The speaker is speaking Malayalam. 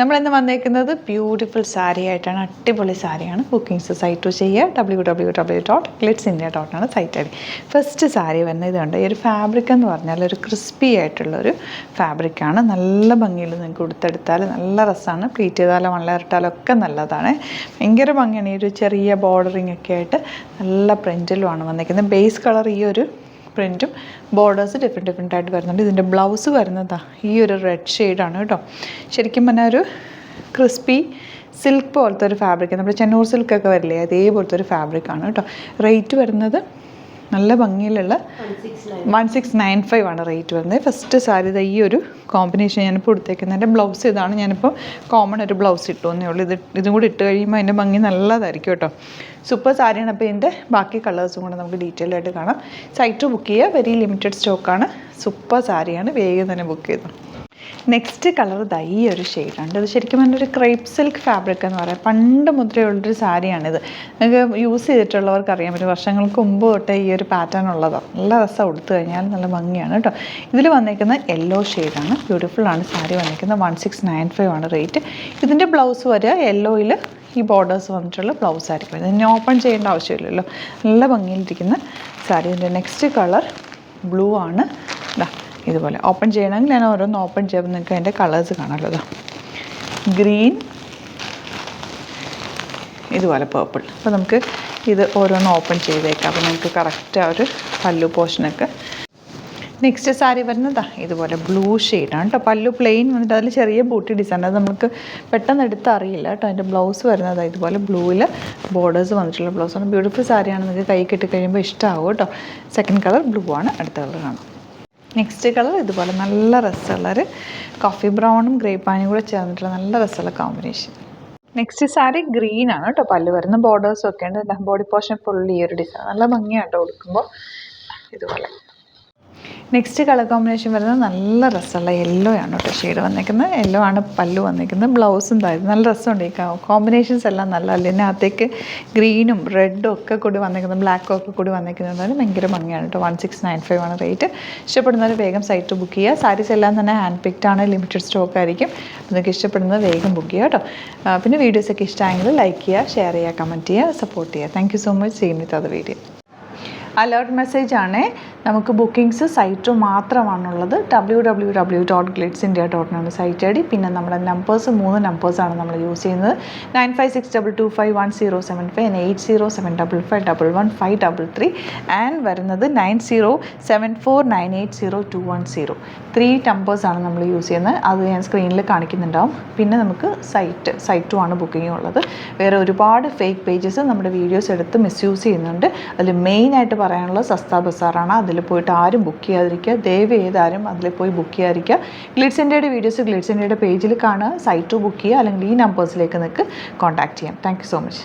നമ്മളിന്ന് വന്നേക്കുന്നത് ബ്യൂട്ടിഫുൾ സാരി ആയിട്ടാണ്. അടിപൊളി സാരിയാണ്. ബുക്കിംഗ്സ് സൈറ്റ് ചെയ്യുക www.glitzindia.com site I D. First sari വരുന്നത് ഇതുണ്ട്. ഈ ഒരു ഫാബ്രിക് എന്ന് പറഞ്ഞാൽ ഒരു ക്രിസ്പി ആയിട്ടുള്ളൊരു ഫാബ്രിക്കാണ്. നല്ല ഭംഗിയിൽ നിങ്ങൾക്ക് ഉടുത്തെടുത്താൽ നല്ല രസമാണ്. പ്ലീറ്റ് ചെയ്താലോ വള്ളയിട്ടാലോ ഒക്കെ നല്ലതാണ്. ഭയങ്കര ഭംഗിയാണ്. ഈ ഒരു ചെറിയ ബോർഡറിങ് ഒക്കെ ആയിട്ട് നല്ല പ്രിൻറ്റിലുമാണ് വന്നിരിക്കുന്നത്. ബേസ് കളർ ഈ ഒരു പ്രിൻറ്റും ബോർഡേഴ്സ് ഡിഫറെൻ്റ് ആയിട്ട് വരുന്നുണ്ട്. ഇതിൻ്റെ ബ്ലൗസ് വരുന്നതാ ഈ ഒരു റെഡ് ഷെയ്ഡാണ് കേട്ടോ. ശരിക്കും പറഞ്ഞാൽ ഒരു ക്രിസ്പി സിൽക്ക് പോലത്തെ ഒരു ഫാബ്രിക്, നമ്മുടെ ചെന്നൂർ സിൽക്കൊക്കെ വരില്ലേ അതേപോലത്തെ ഒരു ഫാബ്രിക്കാണ് കേട്ടോ. റേറ്റ് വരുന്നത് നല്ല ഭംഗിയിലുള്ള 1695 ആണ് റേറ്റ് വരുന്നത്. ഫസ്റ്റ് സാരി ഈ ഒരു കോമ്പിനേഷൻ ഞാനിപ്പോൾ എടുത്തേക്കുന്നതിൻ്റെ ബ്ലൗസ് ഇതാണ്. ഞാനിപ്പോൾ കോമൺ ഒരു ബ്ലൗസ് ഇട്ടു എന്നേ ഉള്ളൂ. ഇതും കൂടി ഇട്ട് കഴിയുമ്പോൾ അതിൻ്റെ ഭംഗി നല്ലതായിരിക്കും കേട്ടോ. സൂപ്പർ സാരിയാണ്. അപ്പോൾ ഇതിൻ്റെ ബാക്കി കളേഴ്സും കൂടെ നമുക്ക് ഡീറ്റെയിൽ ആയിട്ട് കാണാം. സൈറ്റ് ബുക്ക് ചെയ്യുക. വെരി ലിമിറ്റഡ് സ്റ്റോക്കാണ്. സൂപ്പർ സാരിയാണ്. വേഗം തന്നെ ബുക്ക് ചെയ്തു. നെക്സ്റ്റ് കളർ ഈ ഒരു ഷെയ്ഡാണ്. ഇത് ശരിക്കും പറഞ്ഞൊരു ക്രേപ്പ് സിൽക്ക് ഫാബ്രിക് എന്ന് പറയാം. പണ്ട് മുദ്രയുള്ളൊരു സാരിയാണിത്. നിങ്ങൾക്ക് യൂസ് ചെയ്തിട്ടുള്ളവർക്ക് അറിയാൻ പറ്റും. വർഷങ്ങൾക്ക് മുമ്പ് തൊട്ടേ ഈ ഒരു പാറ്റേൺ ഉള്ളതാണ്. നല്ല രസം ഉടുത്തു കഴിഞ്ഞാൽ നല്ല ഭംഗിയാണ് കേട്ടോ. ഇതിൽ വന്നിരിക്കുന്ന യെല്ലോ ഷെയ്ഡാണ്. ബ്യൂട്ടിഫുള്ളാണ് സാരി വന്നിരിക്കുന്നത്. 1695 ആണ് റേറ്റ്. ഇതിൻ്റെ ബ്ലൗസ് വരിക യെല്ലോയിൽ ഈ ബോർഡേഴ്സ് വന്നിട്ടുള്ള ബ്ലൗസ് ആയിരിക്കും. ഇതിനെ ഓപ്പൺ ചെയ്യേണ്ട ആവശ്യമില്ലല്ലോ. നല്ല ഭംഗിയിലിരിക്കുന്ന സാരി. ഇതിൻ്റെ നെക്സ്റ്റ് കളർ ബ്ലൂ ആണ്. ഇതുപോലെ ഓപ്പൺ ചെയ്യണമെങ്കിൽ ഞാൻ ഓരോന്ന് ഓപ്പൺ ചെയ്യുമ്പോൾ നിങ്ങൾക്ക് അതിൻ്റെ കളേഴ്സ് കാണാമല്ലോ. ഗ്രീൻ, ഇതുപോലെ പേർപ്പിൾ. അപ്പോൾ നമുക്ക് ഇത് ഓരോന്ന് ഓപ്പൺ ചെയ്തേക്കാം. അപ്പോൾ നമുക്ക് കറക്റ്റ് ആ ഒരു പല്ലു പോർഷനൊക്കെ. നെക്സ്റ്റ് സാരി വരുന്നത് ഇതുപോലെ ബ്ലൂ ഷെയ്ഡാണ് കേട്ടോ. പല്ലു പ്ലെയിൻ വന്നിട്ട് അതിൽ ചെറിയ ബൂട്ടി ഡിസൈൻ. അത് നമുക്ക് പെട്ടെന്ന് എടുത്ത് അറിയില്ല കേട്ടോ. അതിൻ്റെ ബ്ലൗസ് വരുന്നത് ഇതുപോലെ ബ്ലൂവിൽ ബോർഡേഴ്സ് വന്നിട്ടുള്ള ബ്ലൗസാണ്. ബ്യൂട്ടിഫുൾ സാരിയാണ്. നിങ്ങൾക്ക് കൈ കിട്ടി കഴിയുമ്പോൾ ഇഷ്ടമാവും കേട്ടോ. സെക്കൻഡ് കളർ ബ്ലൂ ആണ്. അടുത്ത കളർ കാണാം. നെക്സ്റ്റ് കളർ ഇതുപോലെ നല്ല രസമുള്ളൊരു കോഫി ബ്രൗണും ഗ്രേപ്പാനും കൂടെ ചേർന്നിട്ടുള്ള നല്ല രസമുള്ള കോമ്പിനേഷൻ. നെക്സ്റ്റ് സാരി ഗ്രീൻ ആണ് കേട്ടോ. പല്ല് വരുന്ന ബോർഡേഴ്സും ഒക്കെ ഉണ്ട്. ബോഡി പോർഷൻ ഫുള്ളി ഈ ഒരു ഡിസൈൻ നല്ല ഭംഗിയാണ് കേട്ടോ കൊടുക്കുമ്പോൾ. ഇതുപോലെ നെക്സ്റ്റ് കളർ കോമ്പിനേഷൻ വരുന്നത് നല്ല രസമുള്ള യെല്ലോ ആണ് കേട്ടോ. ഷെയ്ഡ് വന്നിരിക്കുന്നത് യെല്ലോ ആണ്. പല്ലു വന്നിരിക്കുന്നത്. ബ്ലൗസും തായിരുന്നു. നല്ല രസമുണ്ട്. ഈ കോമ്പിനേഷൻസ് എല്ലാം നല്ല. അതിനകത്തേക്ക് ഗ്രീനും റെഡും ഒക്കെ കൂടി വന്നിരിക്കുന്നത്, ബ്ലാക്കും ഒക്കെ കൂടി വന്നിരിക്കുന്നതാണ്. ഭയങ്കര ഭംഗിയാണ് കേട്ടോ. 1695 ആണ് റേറ്റ്. ഇഷ്ടപ്പെടുന്നവർ വേഗം സൈറ്റ് ബുക്ക് ചെയ്യുക. സാരീസ് എല്ലാം തന്നെ ഹാൻഡ് പിക്ഡ് ആണ്. ലിമിറ്റഡ് സ്റ്റോക്ക് ആയിരിക്കും. നിങ്ങൾക്ക് ഇഷ്ടപ്പെടുന്നത് വേഗം ബുക്ക് ചെയ്യുക കേട്ടോ. പിന്നെ വീഡിയോസൊക്കെ ഇഷ്ടമായെങ്കിൽ ലൈക്ക് ചെയ്യുക, ഷെയർ ചെയ്യുക, കമൻറ്റ് ചെയ്യുക, സപ്പോർട്ട് ചെയ്യുക. Thank you so much. ചെയ്യുന്നത് അത് വീഡിയോ അലേർട്ട് മെസ്സേജ് ആണ്. നമുക്ക് ബുക്കിംഗ്സ് സൈറ്റ് മാത്രമാണുള്ളത്. www.glitzindia.com site I D. പിന്നെ നമ്മുടെ നമ്പേഴ്സ് 3 നമ്പേഴ്സാണ് നമ്മൾ യൂസ് ചെയ്യുന്നത്. 9562251075 and 8075551533 ആൻഡ് വരുന്നത് 9074980210. 3 നമ്പേഴ്സാണ് നമ്മൾ യൂസ് ചെയ്യുന്നത്. അത് ഞാൻ സ്ക്രീനിൽ കാണിക്കുന്നുണ്ടാവും. പിന്നെ നമുക്ക് സൈറ്റും ആണ് ബുക്കിംഗ് ഉള്ളത്. വേറെ ഒരുപാട് ഫേക്ക് പേജസ് നമ്മുടെ വീഡിയോസ് എടുത്ത് മിസ്യൂസ് ചെയ്യുന്നുണ്ട്. അതിൽ മെയിനായിട്ട് പറയാനുള്ളത് സസ്ത ബസാറാണ്. അതിൽ പോയിട്ട് ആരും ബുക്ക് ചെയ്യാതിരിക്കുക. ദയവ് ചെയ്താരും അതിൽ പോയി ബുക്ക് ചെയ്യാതിരിക്കുക. ഗ്ലിറ്റ്സ് ഇന്ത്യയുടെ വീഡിയോസ് ഗ്ലിറ്റ്സ് ഇന്ത്യയുടെ പേജിൽ കാണുക. സൈറ്റ് ബുക്ക് ചെയ്യുക. അല്ലെങ്കിൽ ഈ നമ്പേഴ്സിലേക്ക് നിങ്ങൾക്ക് കോൺടാക്ട് ചെയ്യാം. Thank you so much.